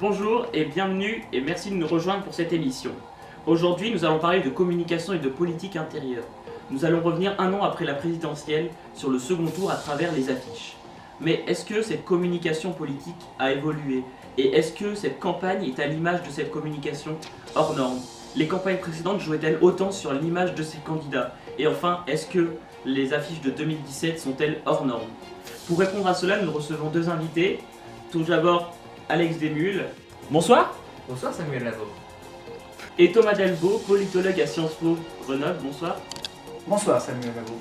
Bonjour et bienvenue et merci de nous rejoindre pour cette émission. Aujourd'hui, nous allons parler de communication et de politique intérieure. Nous allons revenir un an après la présidentielle sur le second tour à travers les affiches. Mais est-ce que cette communication politique a évolué? Et est-ce que cette campagne est à l'image de cette communication hors norme? Les campagnes précédentes jouaient-elles autant sur l'image de ces candidats? Et enfin, est-ce que les affiches de 2017 sont-elles hors normes? Pour répondre à cela, nous recevons deux invités. Tout d'abord, Alex Desmules. Bonsoir. Bonsoir Samuel Lavaux. Et Thomas Delvaux, politologue à Sciences Po Grenoble. Bonsoir. Bonsoir Samuel Lavaux.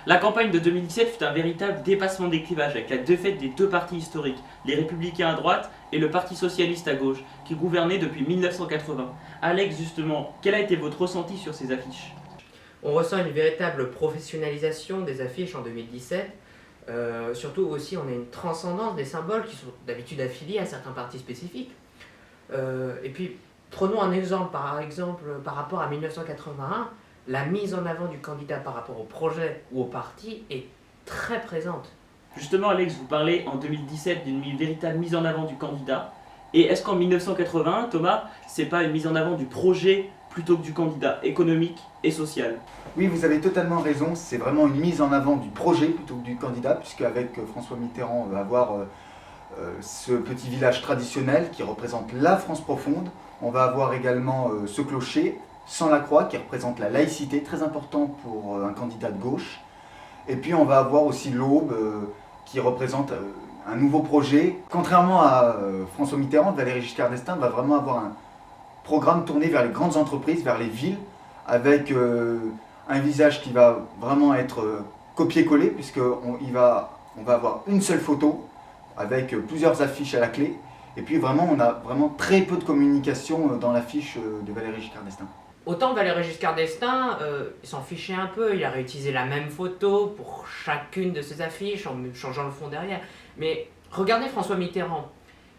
La campagne de 2017 fut un véritable dépassement des clivages avec la défaite des deux partis historiques, les Républicains à droite et le Parti Socialiste à gauche, qui gouvernaient depuis 1980. Alex, justement, quel a été votre ressenti sur ces affiches? On ressent une véritable professionnalisation des affiches en 2017. Surtout aussi, on a une transcendance des symboles qui sont d'habitude affiliés à certains partis spécifiques. Et puis, prenons un exemple, par rapport à 1981, la mise en avant du candidat par rapport au projet ou au parti est très présente. Justement, Alex, vous parlez en 2017 d'une véritable mise en avant du candidat. Et est-ce qu'en 1981, Thomas, c'est pas une mise en avant du projet plutôt que du candidat, économique et social? Oui, vous avez totalement raison, c'est vraiment une mise en avant du projet plutôt que du candidat, puisque avec François Mitterrand, on va avoir ce petit village traditionnel qui représente la France profonde. On va avoir également ce clocher sans la croix qui représente la laïcité, très important pour un candidat de gauche. Et puis on va avoir aussi l'Aube qui représente un nouveau projet. Contrairement à François Mitterrand, Valéry Giscard d'Estaing va vraiment avoir un programme tourné vers les grandes entreprises, vers les villes, avec un visage qui va vraiment être copié-collé, puisqu'on va avoir une seule photo avec plusieurs affiches à la clé. Et puis vraiment, on a vraiment très peu de communication dans l'affiche de Valéry Giscard d'Estaing. Autant Valéry Giscard d'Estaing, il s'en fichait un peu, il a réutilisé la même photo pour chacune de ses affiches en changeant le fond derrière. Mais regardez François Mitterrand.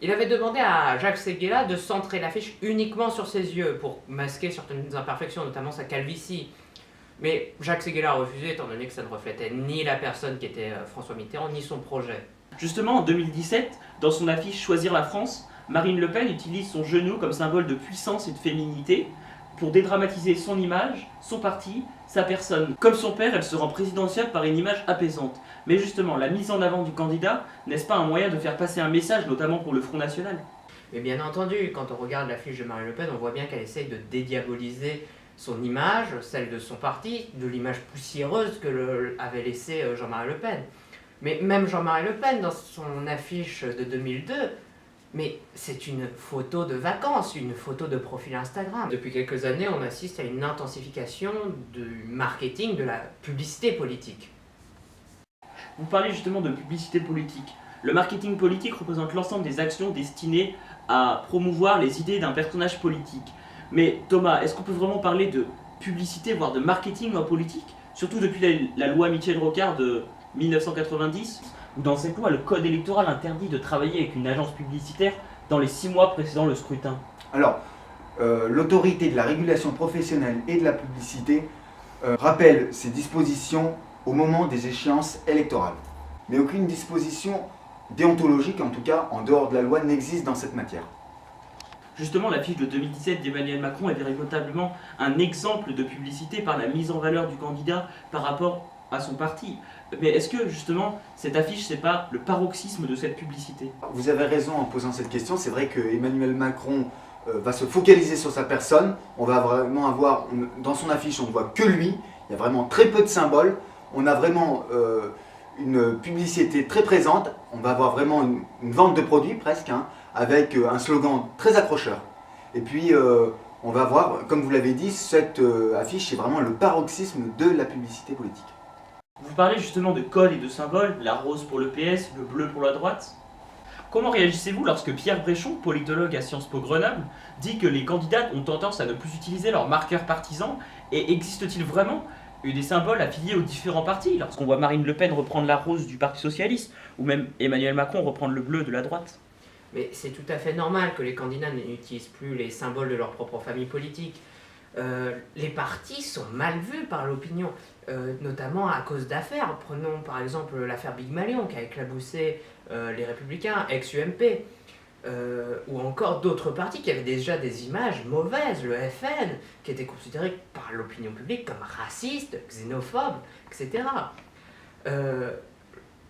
Il avait demandé à Jacques Séguéla de centrer l'affiche uniquement sur ses yeux pour masquer certaines imperfections, notamment sa calvitie. Mais Jacques Séguéla a refusé étant donné que ça ne reflétait ni la personne qui était François Mitterrand, ni son projet. Justement, en 2017, dans son affiche Choisir la France, Marine Le Pen utilise son genou comme symbole de puissance et de féminité pour dédramatiser son image, son parti, sa personne. Comme son père, elle se rend présidentielle par une image apaisante. Mais justement, la mise en avant du candidat, n'est-ce pas un moyen de faire passer un message, notamment pour le Front National? Mais bien entendu, quand on regarde l'affiche de Marine Le Pen, on voit bien qu'elle essaye de dédiaboliser son image, celle de son parti, de l'image poussiéreuse que avait laissée Jean-Marie Le Pen. Mais même Jean-Marie Le Pen, dans son affiche de 2002, mais c'est une photo de vacances, une photo de profil Instagram. Depuis quelques années, on assiste à une intensification du marketing, de la publicité politique. Vous parlez justement de publicité politique. Le marketing politique représente l'ensemble des actions destinées à promouvoir les idées d'un personnage politique. Mais Thomas, est-ce qu'on peut vraiment parler de publicité, voire de marketing en politique? Surtout depuis la loi Michel Rocard de 1990, où dans cette loi, le code électoral interdit de travailler avec une agence publicitaire dans les 6 mois précédant le scrutin. Alors, l'autorité de la régulation professionnelle et de la publicité rappelle ces dispositions au moment des échéances électorales. Mais aucune disposition déontologique, en tout cas en dehors de la loi, n'existe dans cette matière. Justement, l'affiche de 2017 d'Emmanuel Macron est véritablement un exemple de publicité par la mise en valeur du candidat par rapport à son parti. Mais est-ce que justement cette affiche, c'est pas le paroxysme de cette publicité? Vous avez raison en posant cette question, c'est vrai que Emmanuel Macron va se focaliser sur sa personne, on va vraiment avoir, dans son affiche on ne voit que lui, il y a vraiment très peu de symboles, on a vraiment une publicité très présente, on va avoir vraiment une vente de produits presque, hein, avec un slogan très accrocheur. Et puis on va voir, comme vous l'avez dit, cette affiche est vraiment le paroxysme de la publicité politique. Vous parlez justement de codes et de symboles, la rose pour le PS, le bleu pour la droite. Comment réagissez-vous lorsque Pierre Bréchon, politologue à Sciences Po Grenoble, dit que les candidats ont tendance à ne plus utiliser leurs marqueurs partisans? Et existe-t-il vraiment des symboles affiliés aux différents partis? Lorsqu'on voit Marine Le Pen reprendre la rose du Parti Socialiste, ou même Emmanuel Macron reprendre le bleu de la droite. Mais c'est tout à fait normal que les candidats n'utilisent plus les symboles de leur propre famille politique. Les partis sont mal vus par l'opinion, notamment à cause d'affaires. Prenons par exemple l'affaire Big Malion qui a éclaboussé les Républicains, ex-UMP, ou encore d'autres partis qui avaient déjà des images mauvaises, le FN, qui était considéré par l'opinion publique comme raciste, xénophobe, etc.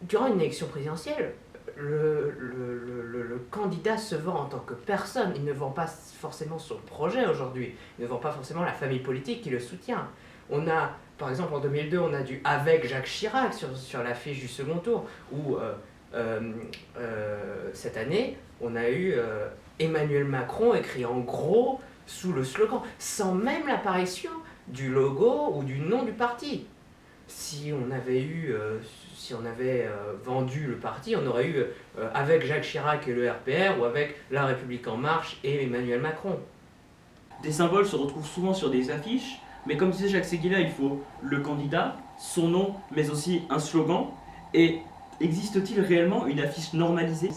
Durant une élection présidentielle, le candidat se vend en tant que personne, il ne vend pas forcément son projet aujourd'hui, il ne vend pas forcément la famille politique qui le soutient. On a, par exemple en 2002, on a du avec Jacques Chirac sur l'affiche du second tour, ou cette année, on a eu Emmanuel Macron écrit en gros sous le slogan, sans même l'apparition du logo ou du nom du parti. Si on avait vendu le parti, on aurait eu avec Jacques Chirac et le RPR, ou avec La République En Marche et Emmanuel Macron. Des symboles se retrouvent souvent sur des affiches, mais comme disait Jacques Seguela, il faut le candidat, son nom, mais aussi un slogan. Et existe-t-il réellement une affiche normalisée?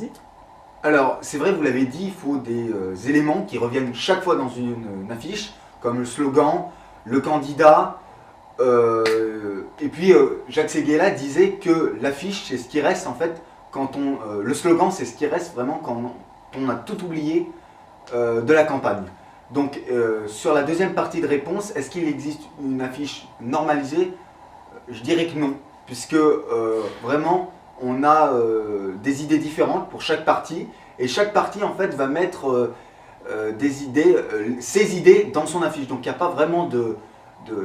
Alors, c'est vrai, vous l'avez dit, il faut des éléments qui reviennent chaque fois dans une affiche, comme le slogan, le candidat, et puis Jacques Seguela disait que l'affiche, c'est ce qui reste en fait, le slogan, c'est ce qui reste vraiment quand on a tout oublié de la campagne. Donc, sur la deuxième partie de réponse, est-ce qu'il existe une affiche normalisée? Je dirais que non, puisque vraiment, on a des idées différentes pour chaque parti, et chaque parti en fait va mettre ses idées dans son affiche. Donc il n'y a pas vraiment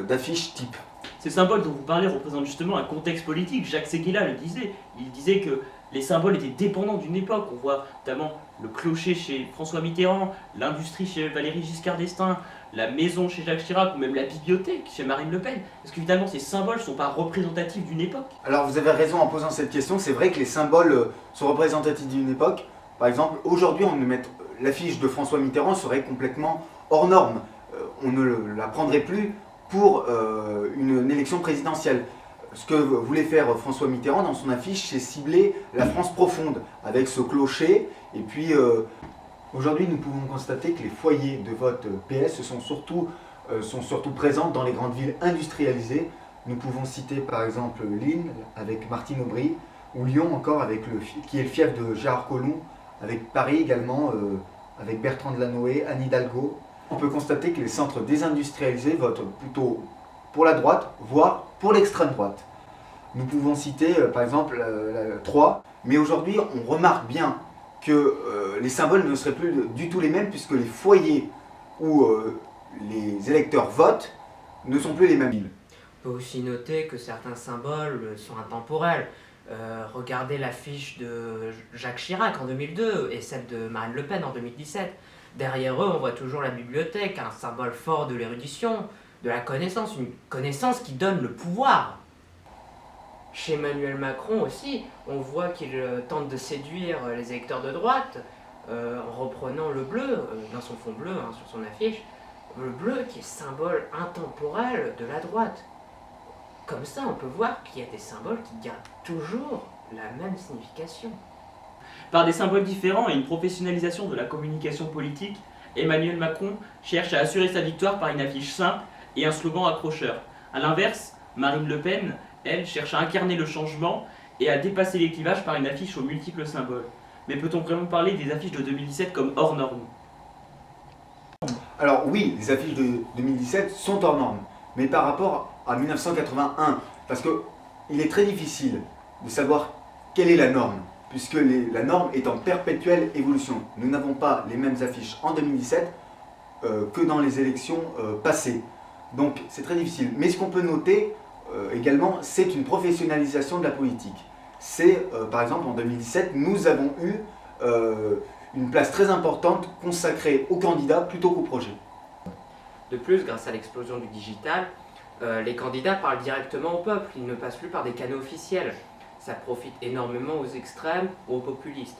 d'affiche type. Ces symboles dont vous parlez représentent justement un contexte politique. Jacques Seguela le disait. Il disait que les symboles étaient dépendants d'une époque. On voit notamment le clocher chez François Mitterrand, l'industrie chez Valéry Giscard d'Estaing, la maison chez Jacques Chirac ou même la bibliothèque chez Marine Le Pen. Est-ce que finalement ces symboles ne sont pas représentatifs d'une époque? Alors vous avez raison en posant cette question. C'est vrai que les symboles sont représentatifs d'une époque. Par exemple, aujourd'hui, l'affiche de François Mitterrand serait complètement hors norme. On ne la prendrait plus pour une élection présidentielle. Ce que voulait faire François Mitterrand dans son affiche, c'est cibler la France profonde, avec ce clocher. Et puis, aujourd'hui, nous pouvons constater que les foyers de vote PS sont surtout présents dans les grandes villes industrialisées. Nous pouvons citer par exemple Lille, avec Martine Aubry, ou Lyon encore, qui est le fief de Gérard Collomb, avec Paris également, avec Bertrand Delanoë, Anne Hidalgo. On peut constater que les centres désindustrialisés votent plutôt pour la droite, voire pour l'extrême droite. Nous pouvons citer par exemple Troyes, mais aujourd'hui on remarque bien que les symboles ne seraient plus du tout les mêmes, puisque les foyers où les électeurs votent ne sont plus les mêmes. On peut aussi noter que certains symboles sont intemporels. Regardez l'affiche de Jacques Chirac en 2002 et celle de Marine Le Pen en 2017. Derrière eux, on voit toujours la bibliothèque, un symbole fort de l'érudition, de la connaissance, une connaissance qui donne le pouvoir. Chez Emmanuel Macron aussi, on voit qu'il tente de séduire les électeurs de droite en reprenant le bleu, dans son fond bleu, hein, sur son affiche, le bleu qui est symbole intemporel de la droite. Comme ça, on peut voir qu'il y a des symboles qui gardent toujours la même signification. Par des symboles différents et une professionnalisation de la communication politique, Emmanuel Macron cherche à assurer sa victoire par une affiche simple et un slogan accrocheur. A l'inverse, Marine Le Pen, elle, cherche à incarner le changement et à dépasser les clivages par une affiche aux multiples symboles. Mais peut-on vraiment parler des affiches de 2017 comme hors normes? Alors oui, les affiches de 2017 sont hors normes, mais par rapport à 1981, parce qu'il est très difficile de savoir quelle est la norme, puisque la norme est en perpétuelle évolution. Nous n'avons pas les mêmes affiches en 2017 que dans les élections passées. Donc c'est très difficile. Mais ce qu'on peut noter également, c'est une professionnalisation de la politique. C'est, par exemple, en 2017, nous avons eu une place très importante consacrée aux candidats plutôt qu'aux projets. De plus, grâce à l'explosion du digital, les candidats parlent directement au peuple, ils ne passent plus par des canaux officiels. Ça profite énormément aux extrêmes ou aux populistes.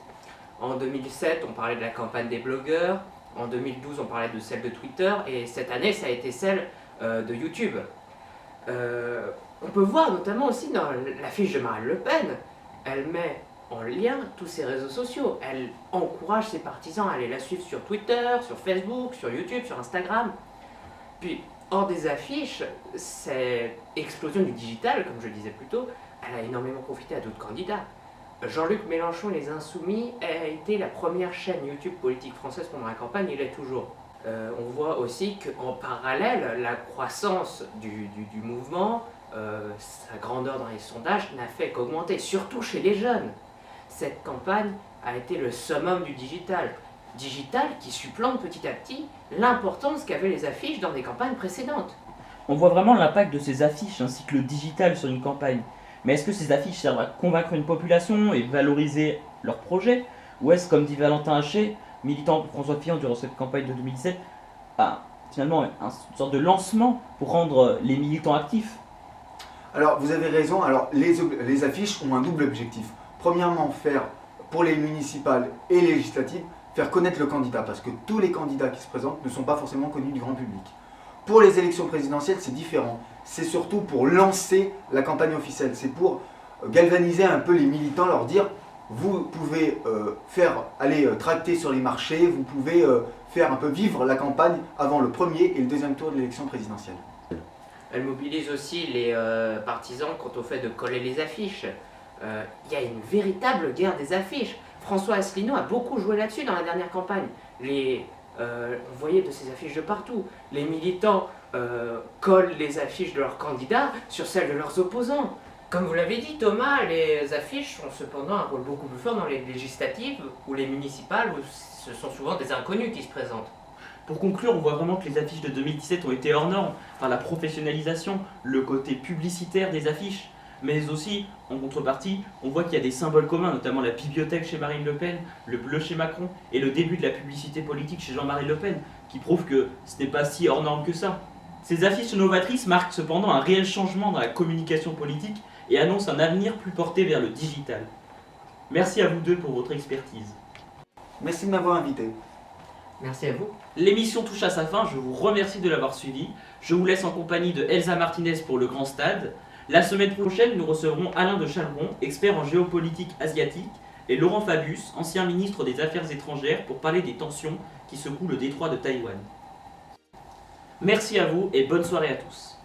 En 2007, on parlait de la campagne des blogueurs, en 2012, on parlait de celle de Twitter, et cette année, ça a été celle de YouTube. On peut voir notamment aussi dans l'affiche de Marine Le Pen, elle met en lien tous ses réseaux sociaux. Elle encourage ses partisans à aller la suivre sur Twitter, sur Facebook, sur YouTube, sur Instagram. Puis, hors des affiches, cette explosion du digital, comme je le disais plus tôt, elle a énormément profité à d'autres candidats. Jean-Luc Mélenchon, Les Insoumis, a été la première chaîne YouTube politique française pendant la campagne, il l'est toujours. On voit aussi qu'en parallèle, la croissance du mouvement, sa grandeur dans les sondages n'a fait qu'augmenter, surtout chez les jeunes. Cette campagne a été le summum du digital. Digital qui supplante petit à petit l'importance qu'avaient les affiches dans des campagnes précédentes. On voit vraiment l'impact de ces affiches ainsi que le digital sur une campagne. Mais est-ce que ces affiches servent à convaincre une population et valoriser leur projet? Ou est-ce, comme dit Valentin Haché, militant pour François Fillon durant cette campagne de 2017, finalement une sorte de lancement pour rendre les militants actifs? Alors vous avez raison, alors les affiches ont un double objectif. Premièrement, faire pour les municipales et les législatives, faire connaître le candidat, parce que tous les candidats qui se présentent ne sont pas forcément connus du grand public. Pour les élections présidentielles, c'est différent. C'est surtout pour lancer la campagne officielle. C'est pour galvaniser un peu les militants, leur dire vous pouvez aller tracter sur les marchés, vous pouvez faire un peu vivre la campagne avant le premier et le deuxième tour de l'élection présidentielle. Elle mobilise aussi les partisans quant au fait de coller les affiches. Il y a une véritable guerre des affiches. François Asselineau a beaucoup joué là-dessus dans la dernière campagne. On voyait de ces affiches de partout. Les militants collent les affiches de leurs candidats sur celles de leurs opposants. Comme vous l'avez dit Thomas, les affiches ont cependant un rôle beaucoup plus fort dans les législatives ou les municipales où ce sont souvent des inconnus qui se présentent. Pour conclure, on voit vraiment que les affiches de 2017 ont été hors normes par la professionnalisation, le côté publicitaire des affiches, mais aussi, en contrepartie, on voit qu'il y a des symboles communs, notamment la bibliothèque chez Marine Le Pen, le bleu chez Macron et le début de la publicité politique chez Jean-Marie Le Pen, qui prouve que ce n'est pas si hors norme que ça. Ces affiches novatrices marquent cependant un réel changement dans la communication politique et annoncent un avenir plus porté vers le digital. Merci à vous deux pour votre expertise. Merci de m'avoir invité. Merci à vous. L'émission touche à sa fin, je vous remercie de l'avoir suivi. Je vous laisse en compagnie de Elsa Martinez pour le Grand Stade. La semaine prochaine, nous recevrons Alain de Chalbon, expert en géopolitique asiatique, et Laurent Fabius, ancien ministre des Affaires étrangères, pour parler des tensions qui secouent le détroit de Taïwan. Merci à vous et bonne soirée à tous.